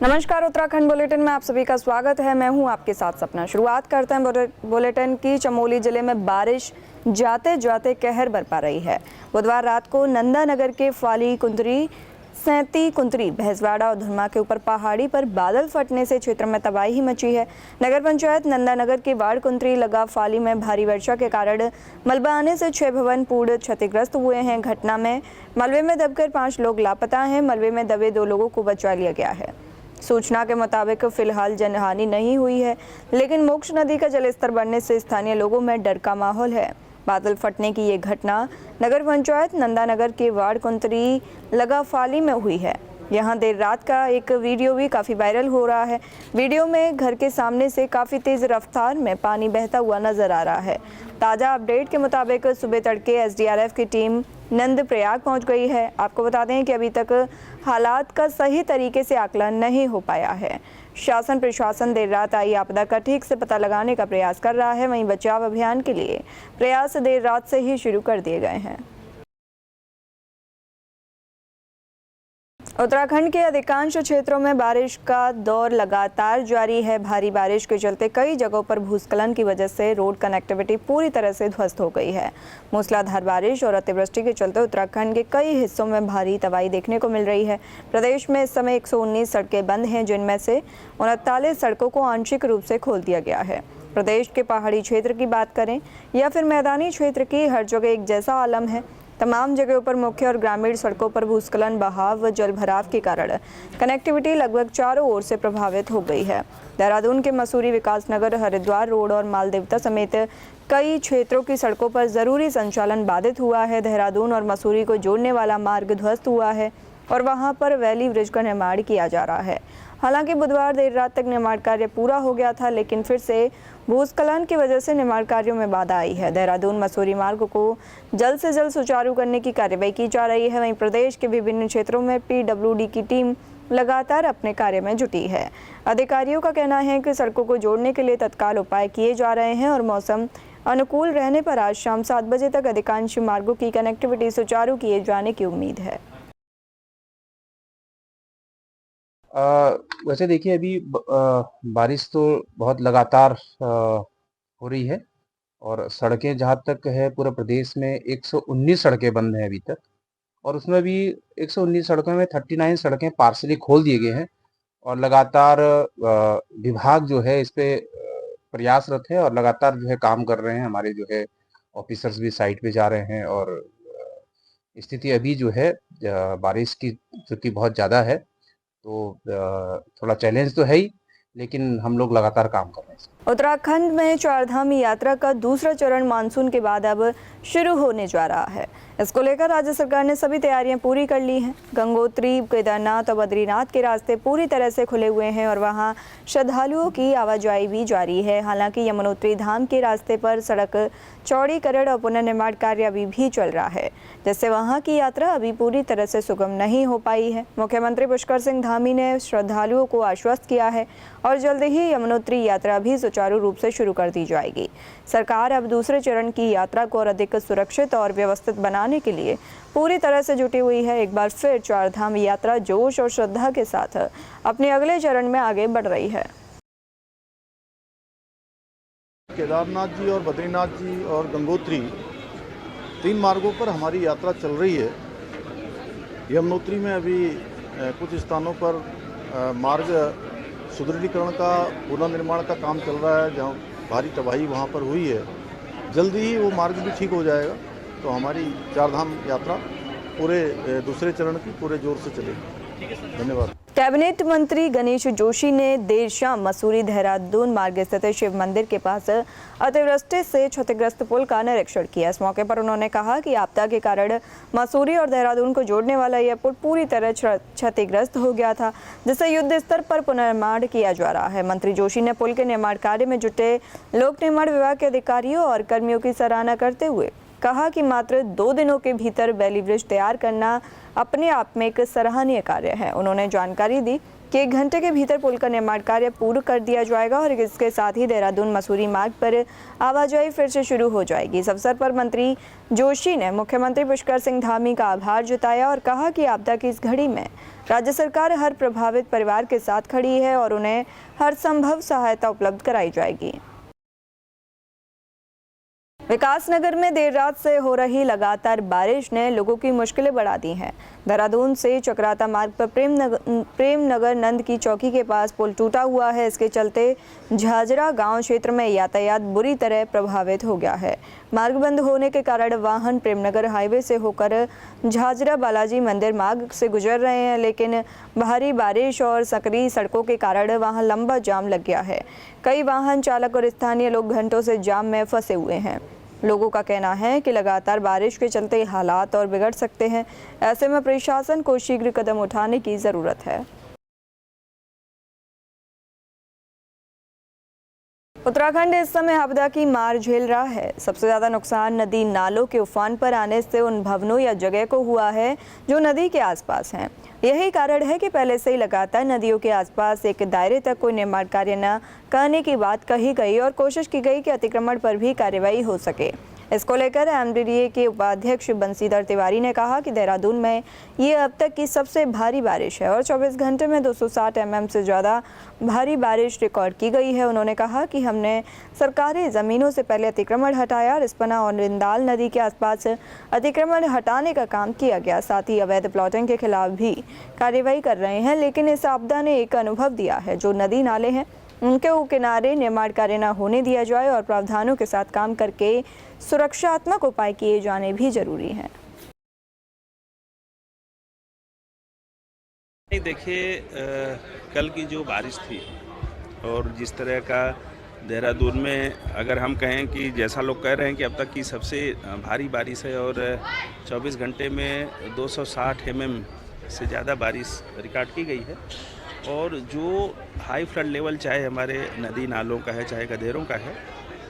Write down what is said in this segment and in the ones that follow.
नमस्कार, उत्तराखंड बुलेटिन में आप सभी का स्वागत है। मैं हूं आपके साथ सपना। शुरुआत करते हैं बुलेटिन की। चमोली जिले में बारिश जाते जाते कहर बरपा रही है। बुधवार रात को नंदानगर के फाली कुंतरी, सैंती कुंतरी, भैंसवाड़ा और धुरमा के ऊपर पहाड़ी पर बादल फटने से क्षेत्र में तबाही मची है। नगर पंचायत नंदानगर के वार्ड कुंतरी लगा फाली में भारी वर्षा के कारण मलबा आने से 6 भवन पूर्ण क्षतिग्रस्त हुए हैं। घटना में मलबे में दबकर 5 लोग लापता हैं। मलबे में दबे 2 लोगों को बचा लिया गया है। सूचना के मुताबिक फिलहाल जनहानि नहीं हुई है, लेकिन मोक्ष नदी का जलस्तर बढ़ने से स्थानीय लोगों में डर का माहौल है। बादल फटने की ये घटना नगर पंचायत नंदानगर के वार्ड कुंतरी लगा फाली में हुई है। यहाँ देर रात का एक वीडियो भी काफ़ी वायरल हो रहा है। वीडियो में घर के सामने से काफ़ी तेज़ रफ्तार में पानी बहता हुआ नजर आ रहा है। ताज़ा अपडेट के मुताबिक सुबह तड़के एसडीआरएफ की टीम नंदप्रयाग पहुंच गई है। आपको बता दें कि अभी तक हालात का सही तरीके से आकलन नहीं हो पाया है। शासन प्रशासन देर रात आई आपदा का ठीक से पता लगाने का प्रयास कर रहा है। वहीं बचाव अभियान के लिए प्रयास देर रात से ही शुरू कर दिए गए हैं। उत्तराखंड के अधिकांश क्षेत्रों में बारिश का दौर लगातार जारी है। भारी बारिश के चलते कई जगहों पर भूस्खलन की वजह से रोड कनेक्टिविटी पूरी तरह से ध्वस्त हो गई है। मूसलाधार बारिश और अतिवृष्टि के चलते उत्तराखंड के कई हिस्सों में भारी तबाही देखने को मिल रही है। प्रदेश में इस समय 119 सड़कें बंद हैं, जिनमें से 39 सड़कों को आंशिक रूप से खोल दिया गया है। प्रदेश के पहाड़ी क्षेत्र की बात करें या फिर मैदानी क्षेत्र की, हर जगह एक जैसा आलम है। तमाम जगहों पर मुख्य और ग्रामीण सड़कों पर भूस्खलन, बहाव व जलभराव के कारण कनेक्टिविटी लगभग चारों ओर से प्रभावित हो गई है। देहरादून के मसूरी, विकासनगर, हरिद्वार रोड और मालदेवता समेत कई क्षेत्रों की सड़कों पर जरूरी संचालन बाधित हुआ है। देहरादून और मसूरी को जोड़ने वाला मार्ग ध्वस्त हुआ है और वहां पर वैली ब्रिज का निर्माण किया जा रहा है। हालांकि बुधवार देर रात तक निर्माण कार्य पूरा हो गया था, लेकिन फिर से भूस्खलन की वजह से निर्माण कार्यों में बाधा आई है। देहरादून मसूरी मार्ग को जल्द से जल्द सुचारू करने की कार्यवाही की जा रही है। वहीं प्रदेश के विभिन्न क्षेत्रों में पीडब्ल्यूडी की टीम लगातार अपने कार्य में जुटी है। अधिकारियों का कहना है कि सड़कों को जोड़ने के लिए तत्काल उपाय किए जा रहे हैं और मौसम अनुकूल रहने पर आज शाम 7 बजे तक अधिकांश मार्गों की कनेक्टिविटी सुचारू किए जाने की उम्मीद है। वैसे देखिए, अभी बारिश तो बहुत लगातार हो रही है और सड़कें जहाँ तक है पूरे प्रदेश में 119 सड़कें बंद हैं अभी तक, और उसमें भी 119 सड़कों में 39 सड़कें पार्सली खोल दिए गए हैं और लगातार विभाग जो है इस पे प्रयासरत है और लगातार जो है काम कर रहे हैं। हमारे जो है ऑफिसर्स भी साइट पे जा रहे हैं और स्थिति अभी जो है बारिश की चूंकि बहुत ज़्यादा है तो थोड़ा चैलेंज तो है ही, लेकिन हम लोग लगातार काम कर रहे हैं। उत्तराखंड में चारधाम यात्रा का दूसरा चरण मानसून के बाद अब शुरू होने जा रहा है। इसको लेकर राज्य सरकार ने सभी तैयारियां पूरी कर ली हैं। गंगोत्री, केदारनाथ और बद्रीनाथ के रास्ते पूरी तरह से खुले हुए हैं और वहां श्रद्धालुओं की आवाजाही भी जारी है। हालांकि यमुनोत्री धाम के रास्ते पर सड़क चौड़ीकरण और पुनर्निर्माण कार्य अभी भी चल रहा है, जिससे वहां की यात्रा अभी पूरी तरह से सुगम नहीं हो पाई है। मुख्यमंत्री पुष्कर सिंह धामी ने श्रद्धालुओं को आश्वस्त किया है और जल्द ही यमुनोत्री यात्रा भी सुचारू रूप से शुरू कर दी जाएगी। सरकार अब दूसरे चरण की यात्रा को और अधिक सुरक्षित और व्यवस्थित बनाने के लिए पूरी तरह से जुटी हुई है। एक बार फिर चारधाम यात्रा जोश और श्रद्धा के साथ अपने अगले चरण में आगे बढ़ रही है। केदारनाथ जी और बद्रीनाथ जी और गंगोत्री 3 मार्गों पर हमारी यात्रा चल रही है। यमुनोत्री में अभी कुछ स्थानों पर मार्ग सुदृढ़ीकरण का, पुनर्निर्माण का काम चल रहा है, जहाँ भारी तबाही वहाँ पर हुई है। जल्दी ही वो मार्ग भी ठीक हो जाएगा तो हमारी चारधाम यात्रा पूरे दूसरे चरण की पूरे जोर से चलेगी। धन्यवाद। कैबिनेट मंत्री गणेश जोशी ने देर शाम मसूरी देहरादून मार्ग स्थित शिव मंदिर के पास अतिवृष्टि से क्षतिग्रस्त पुल का निरीक्षण किया। इस मौके पर उन्होंने कहा कि आपदा के कारण मसूरी और देहरादून को जोड़ने वाला यह पुल पूरी तरह क्षतिग्रस्त हो गया था, जिसे युद्ध स्तर पर पुनर्निर्माण किया जा रहा है। मंत्री जोशी ने पुल के निर्माण कार्य में जुटे लोक निर्माण विभाग के अधिकारियों और कर्मियों की सराहना करते हुए कहा कि मात्र 2 दिनों के भीतर वैली ब्रिज तैयार करना अपने आप में एक सराहनीय कार्य है। उन्होंने जानकारी दी कि 1 घंटे के भीतर पुल का निर्माण कार्य पूर्ण कर दिया जाएगा और इसके साथ ही देहरादून मसूरी मार्ग पर आवाजाही फिर से शुरू हो जाएगी। इस अवसर पर मंत्री जोशी ने मुख्यमंत्री पुष्कर सिंह धामी का आभार जताया और कहा कि आपदा की इस घड़ी में राज्य सरकार हर प्रभावित परिवार के साथ खड़ी है और उन्हें हर संभव सहायता उपलब्ध कराई जाएगी। विकासनगर में देर रात से हो रही लगातार बारिश ने लोगों की मुश्किलें बढ़ा दी हैं। देहरादून से चक्राता मार्ग पर प्रेमनगर नंद की चौकी के पास पुल टूटा हुआ है। इसके चलते झाजरा गांव क्षेत्र में यातायात बुरी तरह प्रभावित हो गया है। मार्ग बंद होने के कारण वाहन प्रेमनगर हाईवे से होकर झाजरा बालाजी मंदिर मार्ग से गुजर रहे हैं, लेकिन भारी बारिश और सकरी सड़कों के कारण वहां लंबा जाम लग गया है। कई वाहन चालक और स्थानीय लोग घंटों से जाम में फंसे हुए हैं। लोगों का कहना है कि लगातार बारिश के चलते हालात और बिगड़ सकते हैं। ऐसे में प्रशासन को शीघ्र कदम उठाने की जरूरत है। उत्तराखंड इस समय आपदा की मार झेल रहा है। सबसे ज्यादा नुकसान नदी नालों के उफान पर आने से उन भवनों या जगह को हुआ है जो नदी के आसपास हैं। यही कारण है कि पहले से ही लगातार नदियों के आसपास एक दायरे तक कोई निर्माण कार्य न करने की बात कही गई और कोशिश की गई कि अतिक्रमण पर भी कार्रवाई हो सके। इसको लेकर एमडीडीए के उपाध्यक्ष बंसीधर तिवारी ने कहा कि देहरादून में ये अब तक की सबसे भारी बारिश है और 24 घंटे में 260 mm से ज़्यादा भारी बारिश रिकॉर्ड की गई है। उन्होंने कहा कि हमने सरकारी ज़मीनों से पहले अतिक्रमण हटाया, रिस्पना और रिंदाल नदी के आसपास अतिक्रमण हटाने का काम किया गया। साथ ही अवैध प्लॉटिंग के खिलाफ भी कार्रवाई कर रहे हैं, लेकिन इस आपदा ने एक अनुभव दिया है, जो नदी नाले हैं उनके किनारे निर्माण कार्य न होने दिया जाए और प्रावधानों के साथ काम करके सुरक्षात्मक उपाय किए जाने भी जरूरी हैं। देखिए, कल की जो बारिश थी और जिस तरह का देहरादून में अगर हम कहें कि जैसा लोग कह रहे हैं कि अब तक की सबसे भारी बारिश है और 24 घंटे में 260 mm से ज़्यादा बारिश रिकॉर्ड की गई है और जो हाई फ्लड लेवल चाहे हमारे नदी नालों का है चाहे गधेरों का है,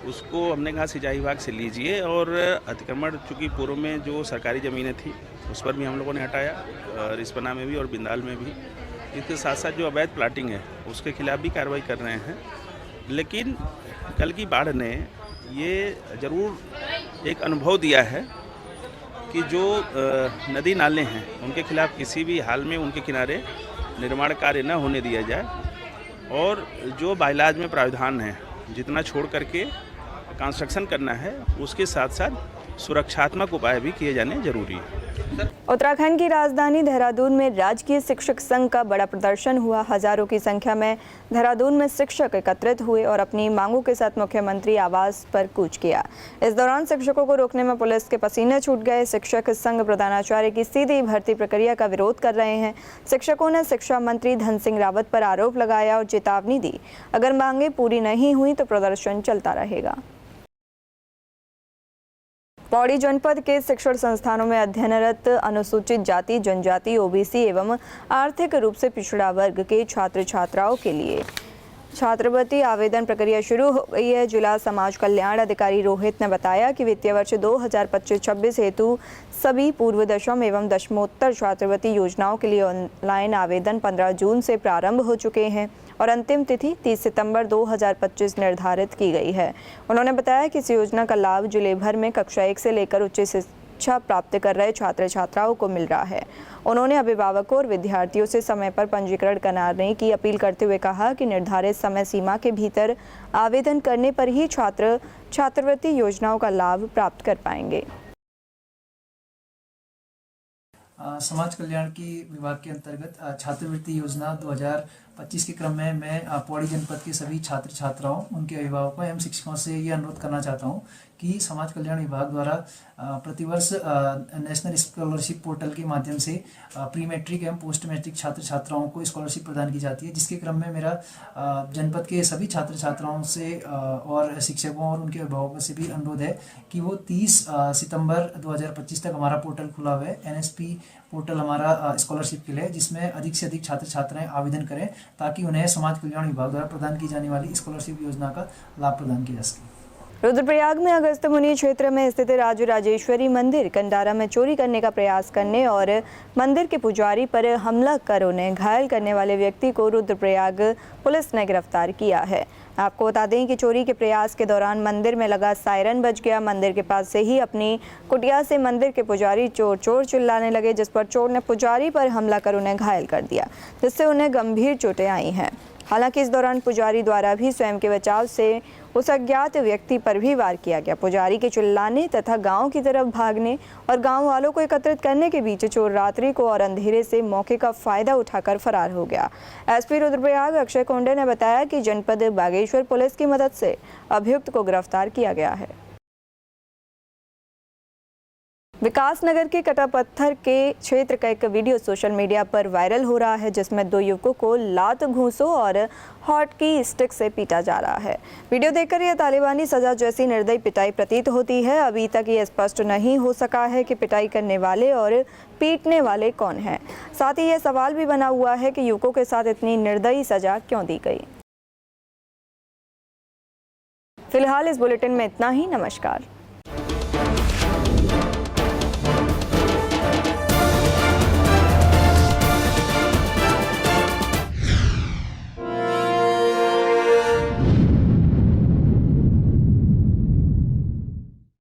उसको हमने कहा सिंचाई विभाग से लीजिए और अतिक्रमण चूँकि पूर्व में जो सरकारी ज़मीनें थी उस पर भी हम लोगों ने हटाया, रिस्पना में भी और बिंदाल में भी। इसके साथ साथ जो अवैध प्लाटिंग है उसके खिलाफ भी कार्रवाई कर रहे हैं। लेकिन कल की बाढ़ ने ये ज़रूर एक अनुभव दिया है कि जो नदी नाले हैं उनके खिलाफ किसी भी हाल में उनके किनारे निर्माण कार्य न होने दिया जाए और जो बाइलाज में प्रावधान है जितना छोड़ करके कंस्ट्रक्शन करना है उसके साथ साथ सुरक्षात्मक उपाय भी किए जाने जरूरी है। उत्तराखंड की राजधानी देहरादून में राजकीय शिक्षक संघ का बड़ा प्रदर्शन हुआ। हजारों की संख्या में देहरादून में शिक्षक एकत्रित हुए और अपनी मांगों के साथ मुख्यमंत्री आवास पर कूच किया। इस दौरान शिक्षकों को रोकने में पुलिस के पसीने छूट गए। शिक्षक संघ प्रधानाचार्य की सीधी भर्ती प्रक्रिया का विरोध कर रहे हैं। शिक्षकों ने शिक्षा मंत्री धन सिंह रावत पर आरोप लगाया और चेतावनी दी, अगर मांगे पूरी नहीं हुई तो प्रदर्शन चलता रहेगा। पौड़ी जनपद के शिक्षण संस्थानों में अध्ययनरत अनुसूचित जाति, जनजाति, ओबीसी एवं आर्थिक रूप से पिछड़ा वर्ग के छात्र छात्राओं के लिए छात्रवृत्ति आवेदन प्रक्रिया शुरू हो गई है। जिला समाज कल्याण अधिकारी रोहित ने बताया कि वित्तीय वर्ष 2025-26 हेतु सभी पूर्व दशम एवं दशमोत्तर छात्रवृत्ति योजनाओं के लिए ऑनलाइन आवेदन 15 जून से प्रारंभ हो चुके हैं और अंतिम तिथि 30 सितंबर 2025 निर्धारित की गई है। उन्होंने बताया कि इस योजना का लाभ जिले भर में कक्षा 1 से लेकर उच्च शिक्षा प्राप्त कर रहे छात्र छात्राओं को मिल रहा है। उन्होंने अभिभावकों और विद्यार्थियों से समय पर पंजीकरण कराने की अपील करते हुए कहा कि निर्धारित समय सीमा के भीतर आवेदन करने पर ही छात्र छात्रवृत्ति योजनाओं का लाभ प्राप्त कर पाएंगे। समाज कल्याण की विभाग के अंतर्गत छात्रवृत्ति योजना 2025 के क्रम में मैं पौड़ी जनपद के सभी छात्र छात्राओं, उनके अभिभावकों एवं शिक्षकों से ये अनुरोध करना चाहता हूँ कि समाज कल्याण विभाग द्वारा प्रतिवर्ष नेशनल स्कॉलरशिप पोर्टल के माध्यम से प्री मैट्रिक एवं पोस्ट मैट्रिक छात्र छात्राओं को स्कॉलरशिप प्रदान की जाती है, जिसके क्रम में मेरा जनपद के सभी छात्र छात्राओं से और शिक्षकों और उनके अभिभावकों से भी अनुरोध है कि वो 30 सितंबर 2025 तक हमारा पोर्टल खुला हुआ है, NSP पोर्टल हमारा स्कॉलरशिप के लिए, जिसमें अधिक से अधिक छात्र छात्राएं आवेदन करें ताकि उन्हें समाज कल्याण विभाग द्वारा प्रदान की जाने वाली स्कॉलरशिप योजना का लाभ प्रदान किया जा सके। रुद्रप्रयाग में अगस्त मुनि क्षेत्र में स्थित राजराजेश्वरी मंदिर कंडारा में चोरी करने का प्रयास करने और मंदिर के पुजारी पर हमला कर उन्हें घायल करने वाले व्यक्ति को रुद्रप्रयाग पुलिस ने गिरफ्तार किया है। आपको बता दें कि चोरी के प्रयास के दौरान मंदिर में लगा सायरन बज गया। मंदिर के पास से ही अपनी कुटिया से मंदिर के पुजारी चोर चोर चिल्लाने लगे, जिस पर चोर ने पुजारी पर हमला कर उन्हें घायल कर दिया, जिससे उन्हें गंभीर चोटें आई हैं। हालांकि इस दौरान पुजारी द्वारा भी स्वयं के बचाव से उस अज्ञात व्यक्ति पर भी वार किया गया। पुजारी के चिल्लाने तथा गांव की तरफ भागने और गांव वालों को एकत्रित करने के बीच चोर रात्रि को और अंधेरे से मौके का फायदा उठाकर फरार हो गया। एसपी रुद्रप्रयाग अक्षय कोंडे ने बताया कि जनपद बागेश्वर पुलिस की मदद से अभियुक्त को गिरफ्तार किया गया है। विकासनगर के कटापत्थर के क्षेत्र का एक वीडियो सोशल मीडिया पर वायरल हो रहा है, जिसमें दो युवकों को लात, घूंसों और हॉटकी स्टिक से पीटा जा रहा है। वीडियो देखकर यह तालिबानी सजा जैसी निर्दयी पिटाई प्रतीत होती है। अभी तक ये स्पष्ट नहीं हो सका है कि पिटाई करने वाले और पीटने वाले कौन हैं। साथ ही यह सवाल भी बना हुआ है कि युवकों के साथ इतनी निर्दयी सजा क्यों दी गई। फिलहाल इस बुलेटिन में इतना ही। नमस्कार।